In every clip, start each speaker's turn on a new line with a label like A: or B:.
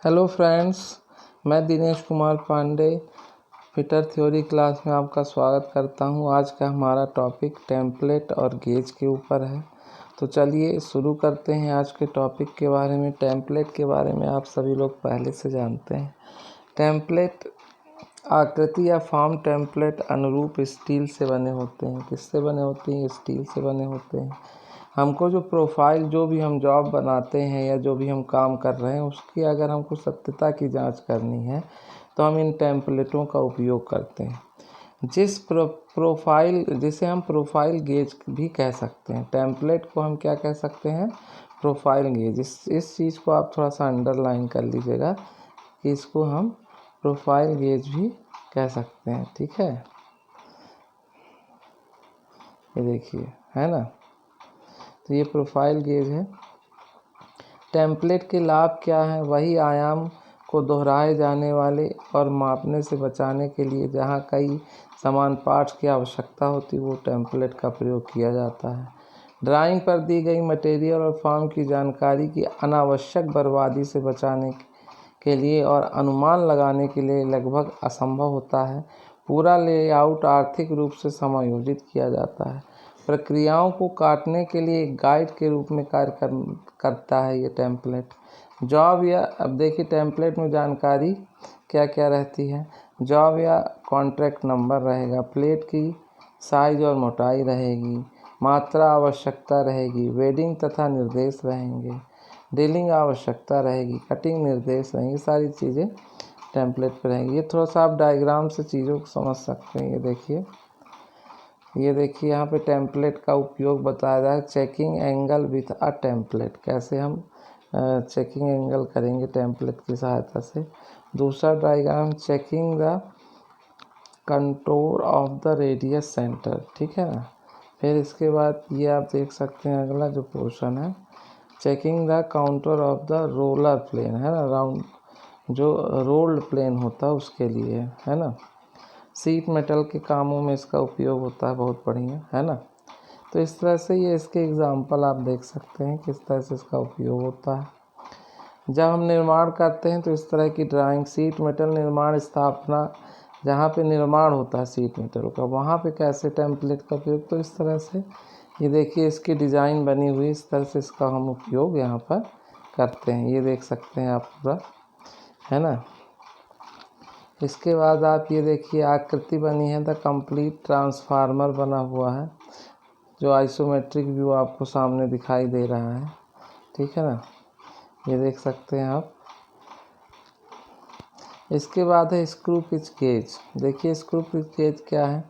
A: Hello friends, मैं Dinesh Kumar Pandey fitter theory class में आपका स्वागत करता हूं। आज का हमारा टॉपिक टेम्पलेट और गेज के ऊपर है। तो चलिए शुरू करते हैं आज के टॉपिक के बारे में। टेम्पलेट के बारे में आप सभी लोग पहले से जानते हैं। टेम्पलेट आकृति या फॉर्म टेम्पलेट अनुरूप स्टील से बने होते हैं। किससे बने होते हैं? स्टील से बने होते हैं। हमको जो प्रोफाइल, जो भी हम जॉब बनाते हैं या जो भी हम काम कर रहे हैं, उसकी अगर हमको सत्यता की जांच करनी है तो हम इन टेम्पलेटों का उपयोग करते हैं। जिसे हम प्रोफाइल गेज भी कह सकते हैं। टेम्पलेट को हम क्या कह सकते हैं? Profile gauge. इस चीज़ को आप थोड़ा सा अंडरलाइन कर लीजिएगा कि इसको हम प्रोफाइल गेज भी कह सकते हैं। ठीक है, ये देखिए, है ना। तो ये प्रोफाइल गेज है। टेम्पलेट के लाभ क्या हैं? वही आयाम को दोहराए जाने वाले और मापने से बचाने के लिए जहां कई समान पार्ट्स की आवश्यकता होती है, वो टेम्पलेट का प्रयोग किया जाता है। ड्राइंग पर दी गई मटेरियल और फॉर्म की जानकारी की अनावश्यक बर्बादी से बचाने के लिए और अनुमान लगाने के लिए लगभग असंभव होता है। पूरा लेआउट आर्थिक रूप से समायोजित किया जाता है। प्रक्रियाओं को काटने के लिए एक गाइड के रूप में कार्य करता है ये टेम्पलेट। जॉब या अब देखिए, टेम्पलेट में जानकारी क्या क्या रहती है। जॉब या कॉन्ट्रैक्ट नंबर रहेगा, प्लेट की साइज और मोटाई रहेगी, मात्रा आवश्यकता रहेगी, वेडिंग तथा निर्देश रहेंगे, डीलिंग आवश्यकता रहेगी, कटिंग निर्देश रहेंगे। सारी चीज़ें टेम्पलेट पर रहेंगी। ये थोड़ा सा आप डायग्राम से चीज़ों को समझ सकते हैं। ये देखिए यहाँ पे टेम्पलेट का उपयोग बताया जाए। Checking angle with a template, कैसे हम चेकिंग एंगल करेंगे टेम्पलेट की सहायता से। दूसरा diagram, checking the contour of the radius centre. ठीक है ना। फिर इसके बाद ये आप देख सकते हैं, अगला जो पोर्शन है, checking the counter of the roller plane, है ना। राउंड जो रोल्ड प्लेन होता है उसके लिए, है ना। सीट मेटल के कामों में इसका उपयोग होता है। बहुत बढ़िया, है ना। तो इस तरह से ये इसके एग्जाम्पल आप देख सकते हैं किस तरह से इसका उपयोग होता है। जब हम निर्माण करते हैं तो इस तरह की ड्राइंग, सीट मेटल निर्माण स्थापना, जहाँ पे निर्माण होता है सीट मेटल का, वहाँ पे कैसे टेम्पलेट का उपयोग, तो इस तरह से ये देखिए इसकी डिज़ाइन बनी हुई, इस तरह से इसका हम उपयोग यहाँ पर करते हैं। ये देख सकते हैं आप पूरा, है ना। इसके बाद आप ये देखिए, आकृति बनी है, द कंप्लीट ट्रांसफार्मर बना हुआ है, जो आइसोमेट्रिक व्यू आपको सामने दिखाई दे रहा है। ठीक है ना, ये देख सकते हैं आप। इसके बाद है स्क्रू पिच गेज। देखिए स्क्रू पिच गेज क्या है?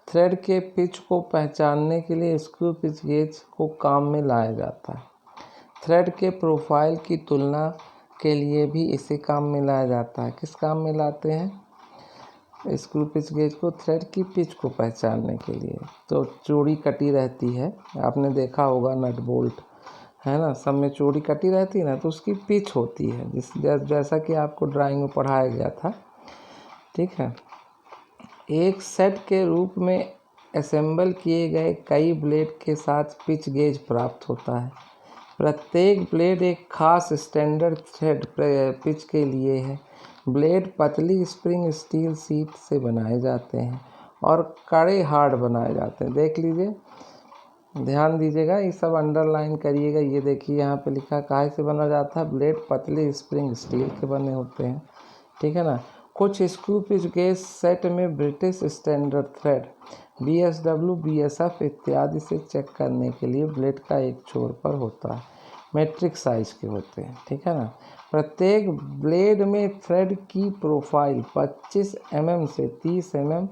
A: थ्रेड के पिच को पहचानने के लिए स्क्रू पिच गेज को काम में लाया जाता है। थ्रेड के प्रोफाइल की तुलना के लिए भी इसे काम में लाया जाता है। किस काम में लाते हैं स्क्रू पिच गेज को? थ्रेड की पिच को पहचानने के लिए। तो चूड़ी कटी रहती है, आपने देखा होगा, नट बोल्ट, है ना, सब में चूड़ी कटी रहती है ना, तो उसकी पिच होती है, जैसा कि आपको ड्राइंग में पढ़ाया गया था। ठीक है। एक सेट के रूप में असेंबल किए गए कई ब्लेड के साथ पिच गेज प्राप्त होता है। प्रत्येक ब्लेड एक खास स्टैंडर्ड थ्रेड पिच के लिए है। ब्लेड पतली स्प्रिंग स्टील शीट से बनाए जाते हैं और कड़े हार्ड बनाए जाते हैं। देख लीजिए, ध्यान दीजिएगा, ये सब अंडरलाइन करिएगा। ये देखिए यहाँ पे लिखा काहे से बना जाता है? ब्लेड पतली स्प्रिंग स्टील के बने होते हैं। ठीक है ना। कुछ स्क्रू पिच गेज सेट में British standard thread, BSW, BSF इत्यादि से चेक करने के लिए ब्लेड का एक छोर पर होता है। मेट्रिक साइज के होते हैं। ठीक है ना। प्रत्येक ब्लेड में थ्रेड की प्रोफाइल 25 mm से 30 mm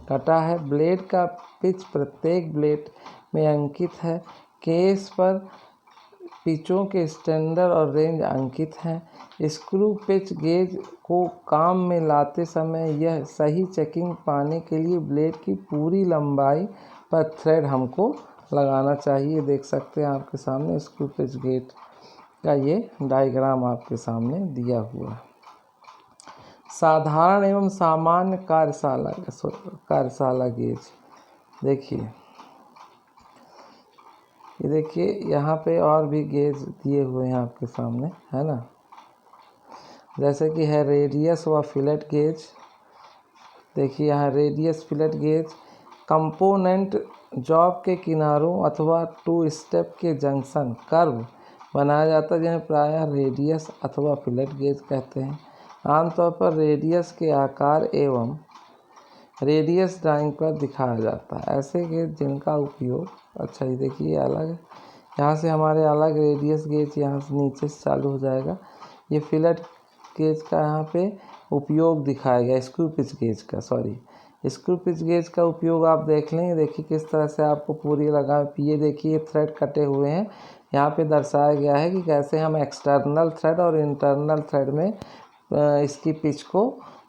A: कटा है। ब्लेड का पिच प्रत्येक ब्लेड में अंकित है। केस पर पिचों के स्टैंडर्ड और रेंज अंकित हैं। स्क्रू पिच गेज को काम में लाते समय यह सही चेकिंग पाने के लिए ब्लेड की पूरी लंबाई पर थ्रेड हमको लगाना चाहिए। देख सकते हैं आपके सामने स्क्रू पिच गेज का ये डायग्राम आपके सामने दिया हुआ है। साधारण एवं सामान्य कार्यशाला गेज। देखिए, ये देखिए यहाँ पे और भी गेज दिए हुए हैं आपके सामने, है ना। जैसे कि है रेडियस व फिलेट गेज। देखिए यहाँ radius fillet gauge component job के किनारों अथवा टू स्टेप के जंक्शन कर्व बनाया जाता है, जिन्हें प्रायः रेडियस अथवा फिलेट गेज कहते हैं। आमतौर पर रेडियस के आकार एवं रेडियस ड्राइंग पर दिखाया जाता है। ऐसे गेज जिनका उपयोग, अच्छा ये देखिए अलग है, यहाँ से हमारे अलग रेडियस गेज यहाँ से नीचे से चालू हो जाएगा। ये फिलेट गेज का यहाँ पे उपयोग दिखाया गया, स्क्रू पिच गेज का, स्क्रू पिच गेज का उपयोग आप देख लें। देखिए किस तरह से आपको पूरी लगा, ये देखिए थ्रेड कटे हुए हैं, यहाँ पे दर्शाया गया है कि कैसे हम एक्सटर्नल थ्रेड और इंटरनल थ्रेड में इसकी पिच को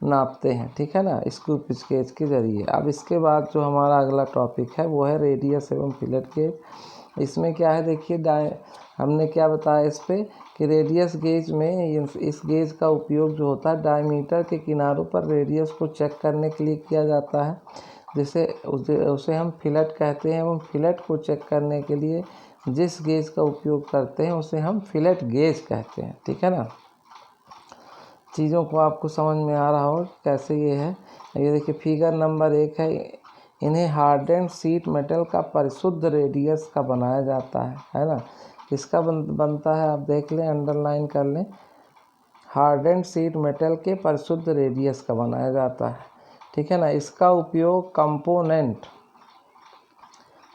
A: नापते हैं, ठीक है ना, स्क्रू पिच गेज के ज़रिए। अब इसके बाद जो हमारा अगला टॉपिक है वो है रेडियस एवं फिलेट गेज। इसमें क्या है देखिए, हमने क्या बताया इस पर कि रेडियस गेज में इस गेज का उपयोग जो होता है डायमीटर के किनारों पर रेडियस को चेक करने के लिए किया जाता है, जिसे उसे हम फिलेट कहते हैं। एवं फिलेट को चेक करने के लिए जिस गेज का उपयोग करते हैं उसे हम फिलेट गेज कहते हैं, ठीक है ना। चीज़ों को आपको समझ में आ रहा हो कैसे ये है। ये देखिए फिगर नंबर 1 है, इन्हें हार्डेंड शीट मेटल का परिशुद्ध रेडियस का बनाया जाता है ना। इसका बनता है, आप देख लें, अंडरलाइन कर लें, हार्डेंड शीट मेटल के परिशुद्ध रेडियस का बनाया जाता है, ठीक है ना। इसका उपयोग कंपोनेंट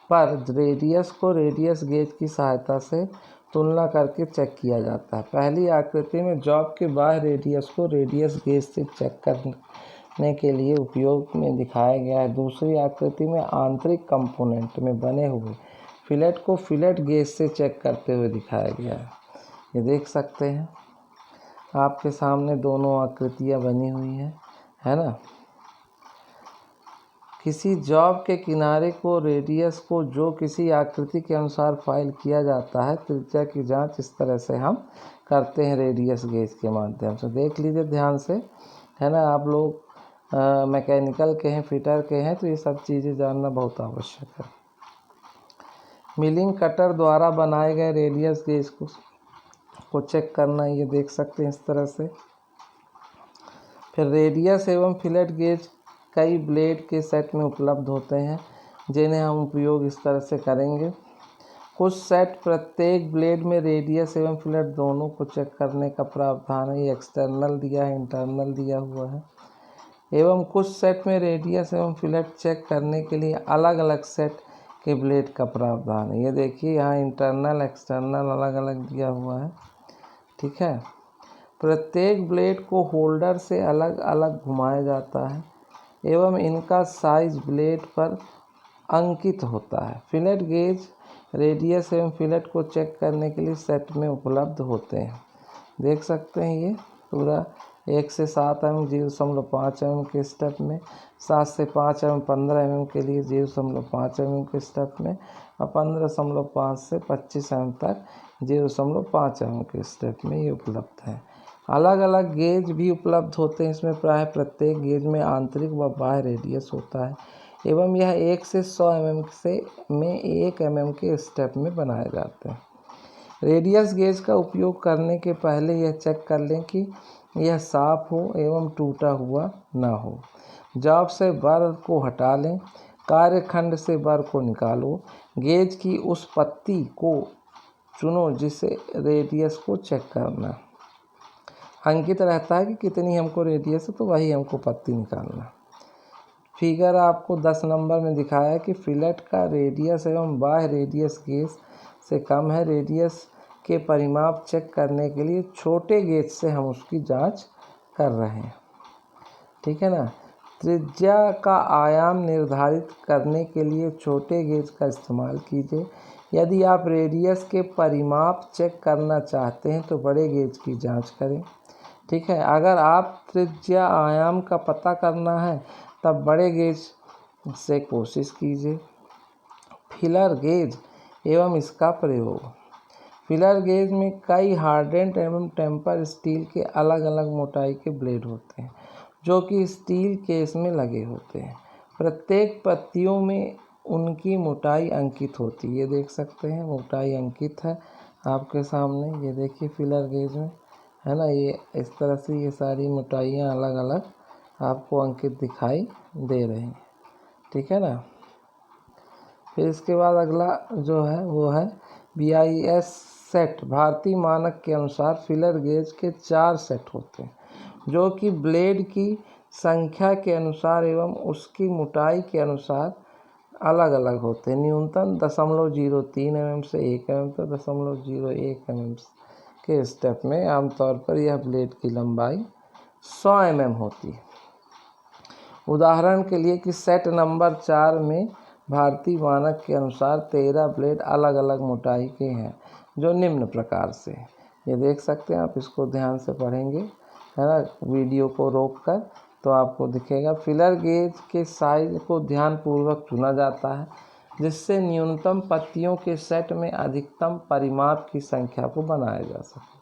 A: पर रेडियस को रेडियस गेज की सहायता से तुलना करके चेक किया जाता है। पहली आकृति में जॉब के बाह्य रेडियस को रेडियस गेज से चेक करने के लिए उपयोग में दिखाया गया है। दूसरी आकृति में आंतरिक कंपोनेंट में बने हुए फिलेट को फिलेट गेज से चेक करते हुए दिखाया गया है। ये देख सकते हैं आपके सामने दोनों आकृतियाँ बनी हुई हैं, है ना। किसी जॉब के किनारे को रेडियस को जो किसी आकृति के अनुसार फाइल किया जाता है, त्रिज्या की जांच इस तरह से हम करते हैं रेडियस गेज के माध्यम से। देख लीजिए ध्यान से, है ना। आप लोग मैकेनिकल के हैं, फिटर के हैं, तो ये सब चीज़ें जानना बहुत आवश्यक है। मिलिंग कटर द्वारा बनाए गए रेडियस गेज को चेक करना, ये देख सकते हैं इस तरह से। फिर रेडियस एवं फिलेट गेज कई ब्लेड के सेट में उपलब्ध होते हैं, जिन्हें हम उपयोग इस तरह से करेंगे। कुछ सेट प्रत्येक ब्लेड में रेडियस एवं फिलेट दोनों को चेक करने का प्रावधान है, ये एक्सटर्नल दिया है, इंटरनल दिया हुआ है। एवं कुछ सेट में रेडियस एवं फिलेट चेक करने के लिए अलग अलग सेट के ब्लेड का प्रावधान है। ये देखिए यहाँ इंटरनल एक्सटर्नल अलग अलग दिया हुआ है, ठीक है। प्रत्येक ब्लेड को होल्डर से अलग अलग घुमाया जाता है एवं इनका साइज ब्लेड पर अंकित होता है। फिलेट गेज रेडियस एवं फिलेट को चेक करने के लिए सेट में उपलब्ध होते हैं। देख सकते हैं ये पूरा 1 से 7 mm 0.5 mm के स्टेप में, 7 से 5 mm 15 mm के लिए 0.5 mm के स्टेप में, और 15.5 से 25 mm तक 0.5 mm के स्टेप में ये उपलब्ध है। अलग अलग गेज भी उपलब्ध होते हैं। इसमें प्राय प्रत्येक गेज में आंतरिक व बाह्य रेडियस होता है एवं यह 1 से 100 mm में 1 mm के स्टेप में बनाए जाते हैं। रेडियस गेज का उपयोग करने के पहले यह चेक कर लें कि यह साफ हो एवं टूटा हुआ ना हो। जॉब से बर को हटा लें, कार्यखंड से बर को निकालो, गेज की उस पत्ती को चुनो जिसे रेडियस को चेक करना अंकित रहता है कि कितनी हमको रेडियस है, तो वही हमको पत्ती निकालना। फिगर आपको 10 नंबर में दिखाया है कि फिलेट का रेडियस एवं बाह्य रेडियस गेज से कम है। रेडियस के परिमाप चेक करने के लिए छोटे गेज से हम उसकी जांच कर रहे हैं, ठीक है ना। त्रिज्या का आयाम निर्धारित करने के लिए छोटे गेज का इस्तेमाल कीजिए। यदि आप रेडियस के परिमाप चेक करना चाहते हैं तो बड़े गेज की जांच करें, ठीक है। अगर आप त्रिज्या आयाम का पता करना है तब बड़े गेज से कोशिश कीजिए। फिलर गेज एवं इसका प्रयोग। फिलर गेज में कई हार्डेंड एवं टेम्पर स्टील के अलग अलग मोटाई के ब्लेड होते हैं, जो कि स्टील केस में लगे होते हैं। प्रत्येक पत्तियों में उनकी मोटाई अंकित होती है। ये देख सकते हैं मोटाई अंकित है आपके सामने, ये देखिए फिलर गेज में, है ना। ये इस तरह से ये सारी मोटाइयाँ अलग अलग आपको अंकित दिखाई दे रही हैं, ठीक है ना। फिर इसके बाद अगला जो है वो है BIS सेट। भारतीय मानक के अनुसार फिलर गेज के 4 सेट होते हैं जो कि ब्लेड की संख्या के अनुसार एवं उसकी मोटाई के अनुसार अलग अलग होते हैं। न्यूनतम 0.03 mm से 1 mm तक 0.01 mm के स्टेप में आमतौर पर यह ब्लेड की लंबाई 100 mm होती है। उदाहरण के लिए कि सेट नंबर 4 में भारतीय मानक के अनुसार 13 ब्लेड अलग अलग मोटाई के हैं जो निम्न प्रकार से। ये देख सकते हैं आप, इसको ध्यान से पढ़ेंगे, है ना, वीडियो को रोककर, तो आपको दिखेगा। फिलर गेज के साइज को ध्यानपूर्वक चुना जाता है जिससे न्यूनतम पत्तियों के सेट में अधिकतम परिमाप की संख्या को बनाया जा सके।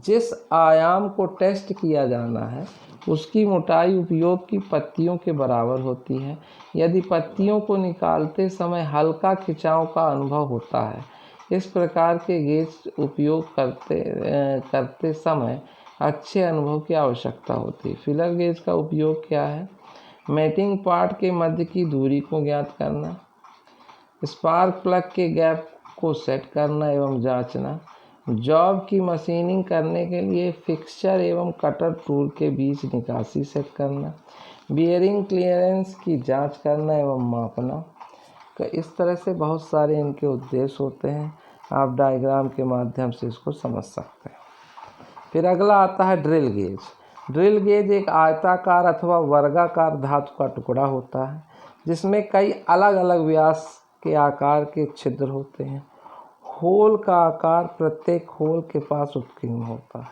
A: जिस आयाम को टेस्ट किया जाना है उसकी मोटाई उपयोग की पत्तियों के बराबर होती है। यदि पत्तियों को निकालते समय हल्का खिंचाव का अनुभव होता है, इस प्रकार के गेज उपयोग करते समय अच्छे अनुभव की आवश्यकता होती है। फिलर गेज का उपयोग क्या है? मैटिंग पार्ट के मध्य की दूरी को ज्ञात करना, स्पार्क प्लग के गैप को सेट करना एवं जांचना, जॉब की मशीनिंग करने के लिए फिक्सचर एवं कटर टूल के बीच निकासी सेट करना, बियरिंग क्लियरेंस की जांच करना एवं मापना। तो इस तरह से बहुत सारे इनके उद्देश्य होते हैं, आप डायग्राम के माध्यम से इसको समझ सकते हैं। फिर अगला आता है ड्रिल गेज। ड्रिल गेज एक आयताकार अथवा वर्गाकार धातु का टुकड़ा होता है जिसमें कई अलग अलग व्यास के आकार के छिद्र होते हैं। होल का आकार प्रत्येक होल के पास उत्कीर्ण होता है।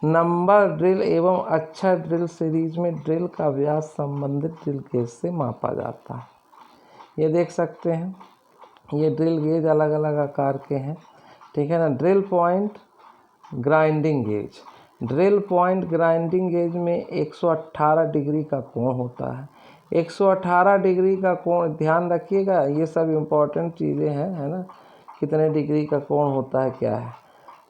A: नंबर ड्रिल एवं अक्षर ड्रिल सीरीज में ड्रिल का व्यास संबंधित ड्रिल गेज से मापा जाता है। ये देख सकते हैं, ये ड्रिल गेज अलग अलग आकार के हैं, ठीक है ना। Drill point grinding gauge. Drill point grinding gauge में 118 डिग्री का कोण होता है। 118 डिग्री का कोण, ध्यान रखिएगा, ये सब इम्पोर्टेंट चीज़ें हैं, है ना, कितने डिग्री का कोण होता है क्या है,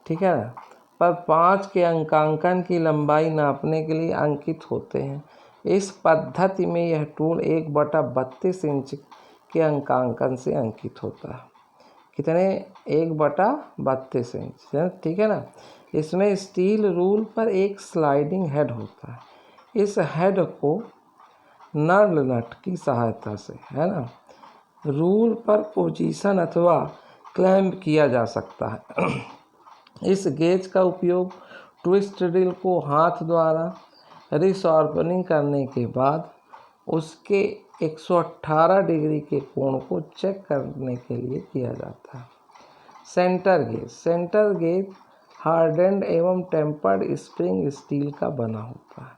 A: ठीक है ना। पर 5 के अंकांकन की लंबाई नापने के लिए अंकित होते हैं। इस पद्धति में यह टूल 1/32 इंच के अंकांकन से अंकित होता है। कितने? 1/32 इंच, ठीक है ना। इसमें स्टील रूल पर एक स्लाइडिंग हेड होता है। इस हेड को नर्ल नट की सहायता से, है ना, रूल पर पोजीशन अथवा क्लैंप किया जा सकता है। इस गेज का उपयोग ट्विस्ट ड्रिल को हाथ द्वारा रिशार्पनिंग करने के बाद उसके 118 डिग्री के कोण को चेक करने के लिए किया जाता है। Centre gauge. Centre gauge hardened एवं टेम्पर्ड स्प्रिंग स्टील का बना होता है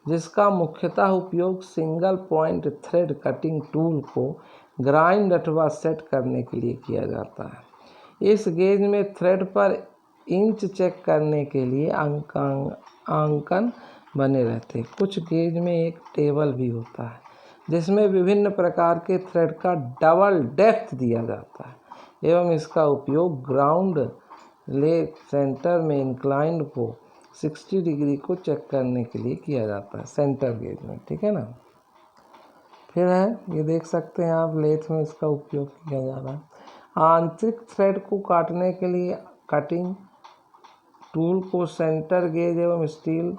A: जिसका मुख्यतः उपयोग single point thread cutting tool को ग्राइंड अथवा सेट करने के लिए किया जाता है। इस गेज में थ्रेड पर इंच चेक करने के लिए अंकन बने रहते हैं। कुछ गेज में एक टेबल भी होता है जिसमें विभिन्न प्रकार के थ्रेड का डबल डेप्थ दिया जाता है एवं इसका उपयोग ग्राउंड ले सेंटर में इंक्लाइंड को 60 डिग्री को चेक करने के लिए किया जाता है सेंटर गेज में, ठीक है ना। फिर है, ये देख सकते हैं आप, लेथ में इसका उपयोग किया जा रहा है। आंतरिक थ्रेड को काटने के लिए कटिंग टूल को सेंटर गेज एवं स्टील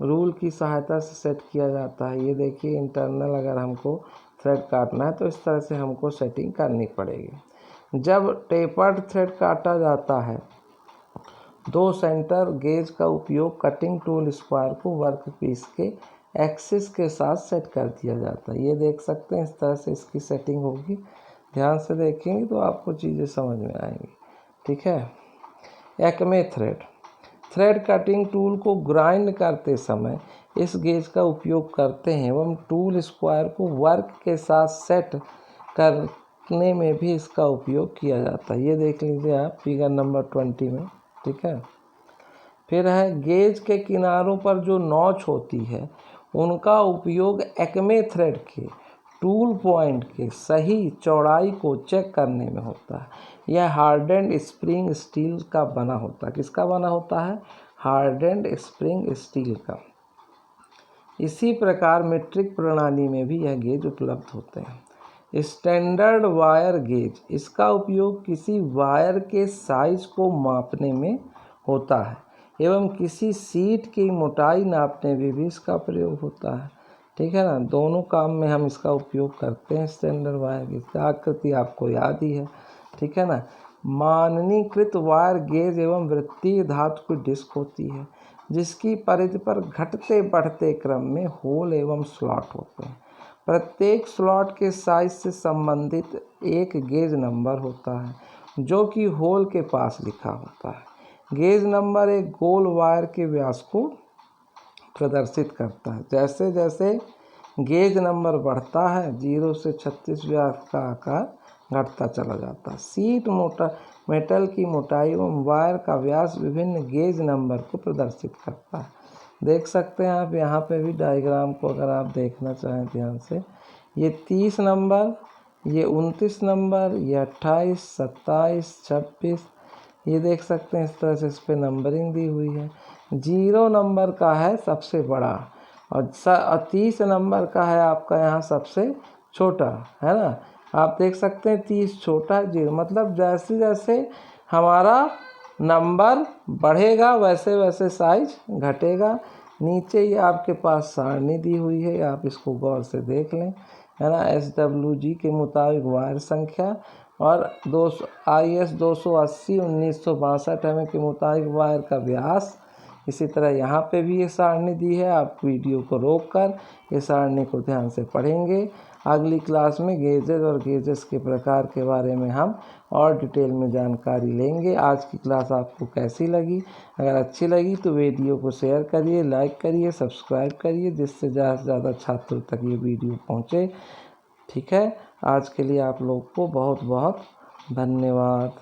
A: रूल की सहायता से सेट किया जाता है। ये देखिए, इंटरनल अगर हमको थ्रेड काटना है तो इस तरह से हमको सेटिंग करनी पड़ेगी। जब टेपर्ड थ्रेड काटा जाता है दो सेंटर गेज का उपयोग कटिंग टूल स्क्वायर को वर्कपीस के एक्सिस के साथ सेट कर दिया जाता है। ये देख सकते हैं, इस तरह से इसकी सेटिंग होगी। ध्यान से देखेंगे तो आपको चीज़ें समझ में आएंगी, ठीक है। Acme thread. Thread cutting tool को ग्राइंड करते समय इस गेज का उपयोग करते हैं एवं टूल स्क्वायर को वर्क के साथ सेट करने में भी इसका उपयोग किया जाता है। ये देख लीजिए आप फिगर नंबर 20 में, ठीक है। फिर है, गेज के किनारों पर जो नॉच होती है उनका उपयोग एक्मे थ्रेड के टूल पॉइंट के सही चौड़ाई को चेक करने में होता है। यह हार्डेंड स्प्रिंग स्टील का बना होता है। किसका बना होता है? हार्डेंड स्प्रिंग स्टील का। इसी प्रकार मीट्रिक प्रणाली में भी यह गेज उपलब्ध होते हैं। स्टैंडर्ड वायर गेज, इसका उपयोग किसी वायर के साइज को मापने में होता है एवं किसी सीट की मोटाई नापने में भी इसका प्रयोग होता है। ठीक है ना, दोनों काम में हम इसका उपयोग करते हैं स्टैंडर्ड वायर गेज का। आकृति आपको याद ही है। ठीक है ना। मानकीकृत वायर गेज एवं वृत्तीय धातु की डिस्क होती है जिसकी परिधि पर घटते बढ़ते क्रम में होल एवं स्लॉट होते हैं। प्रत्येक स्लॉट के साइज से संबंधित एक गेज नंबर होता है जो कि होल के पास लिखा होता है। गेज नंबर एक गोल वायर के व्यास को प्रदर्शित करता है। जैसे जैसे गेज नंबर बढ़ता है 0 से 36 व्यास का आकार घटता चला जाता है। सीट मेटल की मोटाई एवं वायर का व्यास विभिन्न गेज नंबर को प्रदर्शित करता है। देख सकते हैं आप यहाँ पे भी डायग्राम को, अगर आप देखना चाहें ध्यान से, ये 30 नंबर, ये 29 नंबर, ये 28, 27, 26, ये देख सकते हैं इस तरह से इस पर नंबरिंग दी हुई है। 0 नंबर का है सबसे बड़ा और 30 नंबर का है आपका यहाँ सबसे छोटा, है ना। आप देख सकते हैं 30 छोटा है, 0 मतलब जैसे जैसे हमारा नंबर बढ़ेगा वैसे वैसे साइज घटेगा। नीचे ये आपके पास सारणी दी हुई है, आप इसको गौर से देख लें, है ना। SWG के मुताबिक वायर संख्या और IS 280 1962 एम के मुताबिक वायर का व्यास। इसी तरह यहाँ पे भी ये सारणी दी है। आप वीडियो को रोककर ये सारणी को ध्यान से पढ़ेंगे। अगली क्लास में गेजेस और गेजेस के प्रकार के बारे में हम और डिटेल में जानकारी लेंगे। आज की क्लास आपको कैसी लगी? अगर अच्छी लगी तो वीडियो को शेयर करिए, लाइक करिए, सब्सक्राइब करिए, जिससे ज़्यादा से ज़्यादा छात्रों तक ये वीडियो पहुँचे। ठीक है, आज के लिए आप लोग को बहुत बहुत धन्यवाद।